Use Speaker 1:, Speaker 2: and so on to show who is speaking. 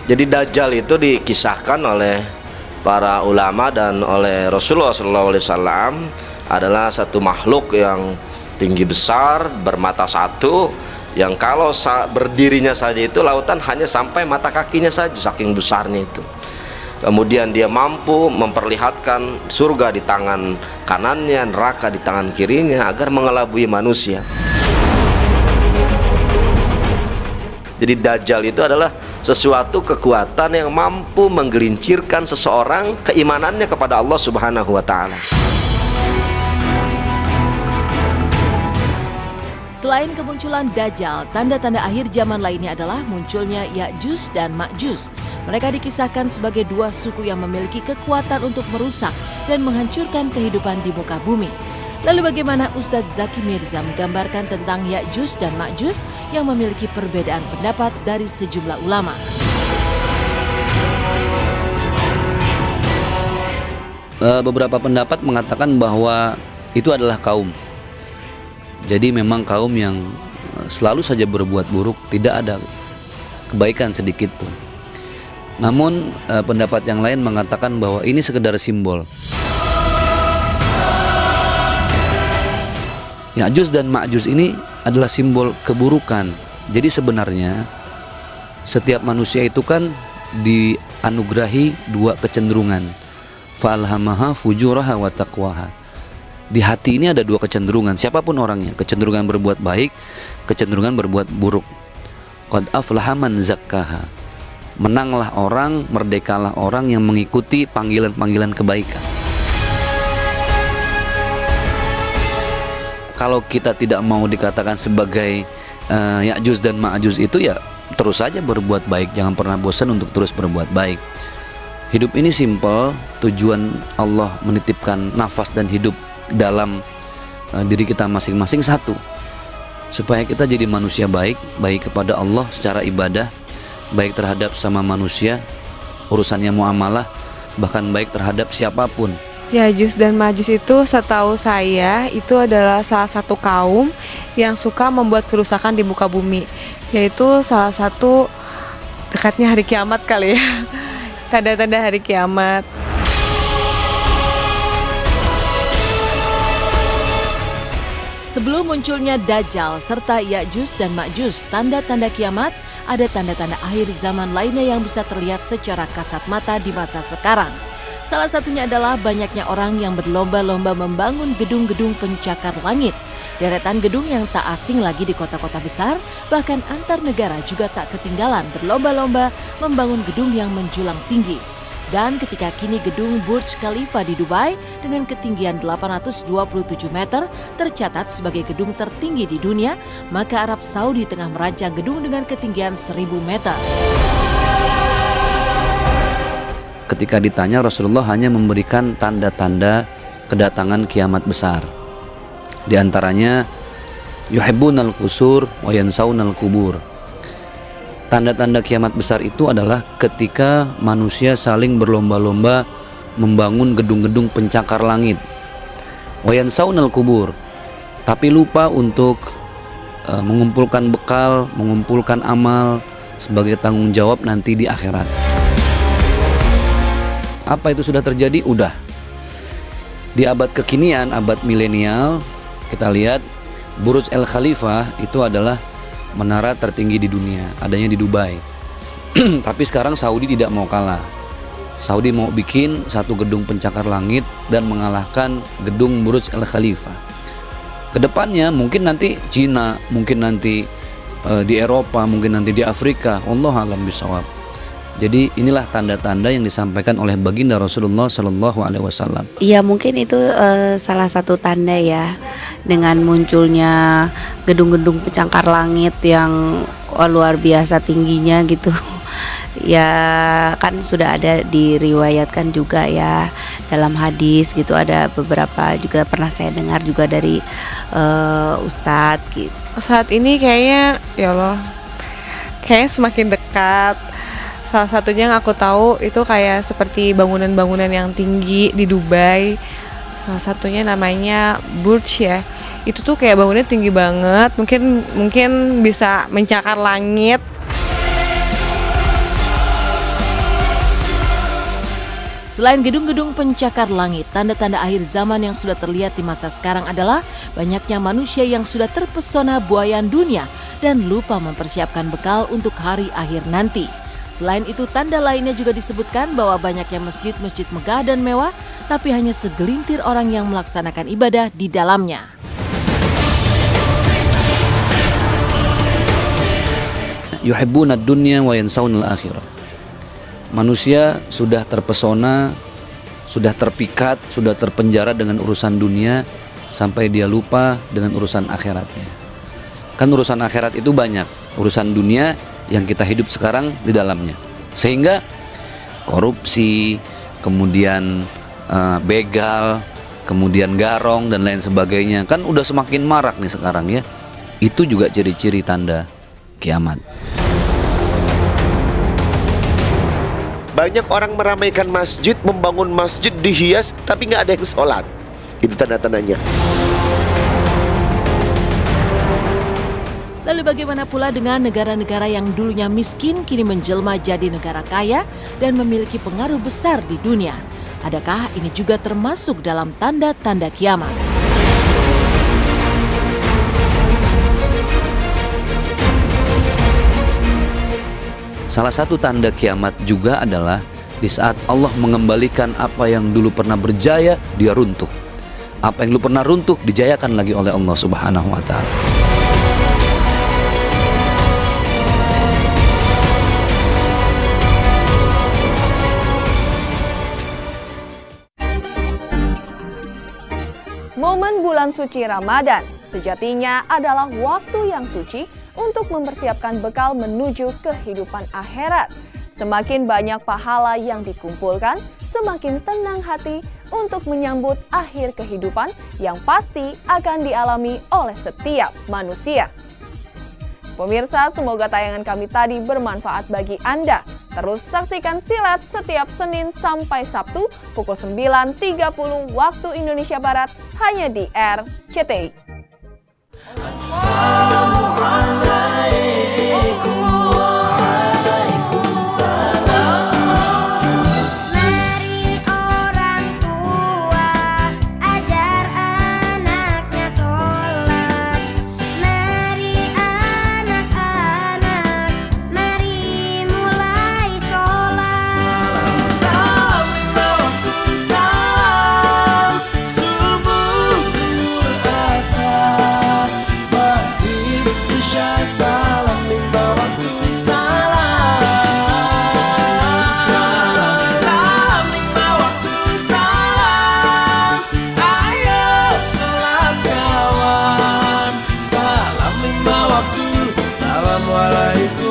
Speaker 1: Jadi Dajjal itu dikisahkan oleh para ulama dan oleh Rasulullah SAW adalah satu makhluk yang tinggi besar, bermata satu, yang kalau berdirinya saja itu lautan hanya sampai mata kakinya saja, saking besarnya itu. Kemudian dia mampu memperlihatkan surga di tangan kanannya, neraka di tangan kirinya agar mengelabui manusia. Jadi Dajjal itu adalah sesuatu kekuatan yang mampu menggelincirkan seseorang keimanannya kepada Allah Subhanahu wa Ta'ala.
Speaker 2: Selain kemunculan Dajjal, tanda-tanda akhir zaman lainnya adalah munculnya Ya'juj dan Ma'juj. Mereka dikisahkan sebagai dua suku yang memiliki kekuatan untuk merusak dan menghancurkan kehidupan di muka bumi. Lalu bagaimana Ustadz Zaki Mirza menggambarkan tentang Ya'juj dan Ma'juj yang memiliki perbedaan pendapat dari sejumlah ulama?
Speaker 3: Beberapa pendapat mengatakan bahwa itu adalah kaum. Jadi memang kaum yang selalu saja berbuat buruk, tidak ada kebaikan sedikit pun. Namun pendapat yang lain mengatakan bahwa ini sekedar simbol. Ya'juj dan Ma'juj ini adalah simbol keburukan. Jadi sebenarnya setiap manusia itu kan dianugerahi dua kecenderungan. Fa'alhamaha fujuraha wa taqwaha. Di hati ini ada dua kecenderungan, siapapun orangnya, kecenderungan berbuat baik, kecenderungan berbuat buruk. Qad aflaha man zakkaha. Menanglah orang, merdekalah orang yang mengikuti panggilan-panggilan kebaikan. Kalau kita tidak mau dikatakan sebagai Ya'juj dan Ma'juj itu, ya terus saja berbuat baik, jangan pernah bosan untuk terus berbuat baik. Hidup ini simpel, tujuan Allah menitipkan nafas dan hidup dalam diri kita masing-masing satu, supaya kita jadi manusia baik, baik kepada Allah secara ibadah, baik terhadap sama manusia, urusannya muamalah, bahkan baik terhadap siapapun.
Speaker 4: Ya'juj dan Ma'juj itu setahu saya itu adalah salah satu kaum yang suka membuat kerusakan di muka bumi, yaitu salah satu dekatnya hari kiamat kali ya, tanda-tanda hari kiamat.
Speaker 2: Sebelum munculnya Dajjal serta Ya'juj dan Ma'juj, tanda-tanda kiamat, ada tanda-tanda akhir zaman lainnya yang bisa terlihat secara kasat mata di masa sekarang. Salah satunya adalah banyaknya orang yang berlomba-lomba membangun gedung-gedung pencakar langit. Deretan gedung yang tak asing lagi di kota-kota besar, bahkan antar negara juga tak ketinggalan berlomba-lomba membangun gedung yang menjulang tinggi. Dan ketika kini gedung Burj Khalifa di Dubai dengan ketinggian 827 meter tercatat sebagai gedung tertinggi di dunia, maka Arab Saudi tengah merancang gedung dengan ketinggian 1000 meter.
Speaker 3: Ketika ditanya, Rasulullah hanya memberikan tanda-tanda kedatangan kiamat besar. Di antaranya yuhibbunal qusur wa yansaunal kubur. Tanda-tanda kiamat besar itu adalah ketika manusia saling berlomba-lomba membangun gedung-gedung pencakar langit. Wa yansaunal kubur. Tapi lupa untuk mengumpulkan bekal, mengumpulkan amal sebagai tanggung jawab nanti di akhirat. Apa itu sudah terjadi? Udah. Di abad kekinian, abad milenial, kita lihat Burj Al Khalifa itu adalah menara tertinggi di dunia, adanya di Dubai. Tapi sekarang Saudi tidak mau kalah. Saudi mau bikin satu gedung pencakar langit dan mengalahkan gedung Burj Al Khalifa. Kedepannya mungkin nanti Cina, mungkin nanti di Eropa, mungkin nanti di Afrika. Wallahu a'lam bishawab. Jadi inilah tanda-tanda yang disampaikan oleh baginda Rasulullah Sallallahu Alaihi Wasallam.
Speaker 5: Iya, mungkin itu salah satu tanda ya, dengan munculnya gedung-gedung pencakar langit yang luar biasa tingginya gitu. Ya kan sudah ada diriwayatkan juga ya dalam hadis gitu, ada beberapa juga pernah saya dengar juga dari ustadz gitu.
Speaker 4: Saat ini kayaknya ya Allah, kayaknya semakin dekat. Salah satunya yang aku tahu itu kayak seperti bangunan-bangunan yang tinggi di Dubai. Salah satunya namanya Burj ya. Itu tuh kayak bangunannya tinggi banget, mungkin bisa mencakar langit.
Speaker 2: Selain gedung-gedung pencakar langit, tanda-tanda akhir zaman yang sudah terlihat di masa sekarang adalah banyaknya manusia yang sudah terpesona buayan dunia dan lupa mempersiapkan bekal untuk hari akhir nanti. Selain itu, tanda lainnya juga disebutkan bahwa banyaknya masjid-masjid megah dan mewah, tapi hanya segelintir orang yang melaksanakan ibadah di dalamnya.
Speaker 3: Yuhibbuna ad-dunya wa yansawna al-akhirah. Manusia sudah terpesona, sudah terpikat, sudah terpenjara dengan urusan dunia sampai dia lupa dengan urusan akhiratnya. Kan urusan akhirat itu banyak, urusan dunia yang kita hidup sekarang di dalamnya. Sehingga korupsi, kemudian begal, kemudian garong dan lain sebagainya kan udah semakin marak nih sekarang ya. Itu juga ciri-ciri tanda kiamat.
Speaker 6: Banyak orang meramaikan masjid, membangun masjid, dihias, tapi nggak ada yang sholat. Itu tanda-tandanya.
Speaker 2: Lalu bagaimana pula dengan negara-negara yang dulunya miskin kini menjelma jadi negara kaya dan memiliki pengaruh besar di dunia? Adakah ini juga termasuk dalam tanda-tanda kiamat?
Speaker 3: Salah satu tanda kiamat juga adalah di saat Allah mengembalikan apa yang dulu pernah berjaya, dia runtuh. Apa yang dulu pernah runtuh, dijayakan lagi oleh Allah Subhanahu wa Ta'ala.
Speaker 7: Momen bulan suci Ramadan sejatinya adalah waktu yang suci untuk mempersiapkan bekal menuju kehidupan akhirat. Semakin banyak pahala yang dikumpulkan, semakin tenang hati untuk menyambut akhir kehidupan yang pasti akan dialami oleh setiap manusia. Pemirsa, semoga tayangan kami tadi bermanfaat bagi Anda. Terus saksikan Silat setiap Senin sampai Sabtu pukul 9.30 waktu Indonesia Barat hanya di RCTI.
Speaker 8: Assalamualaikum.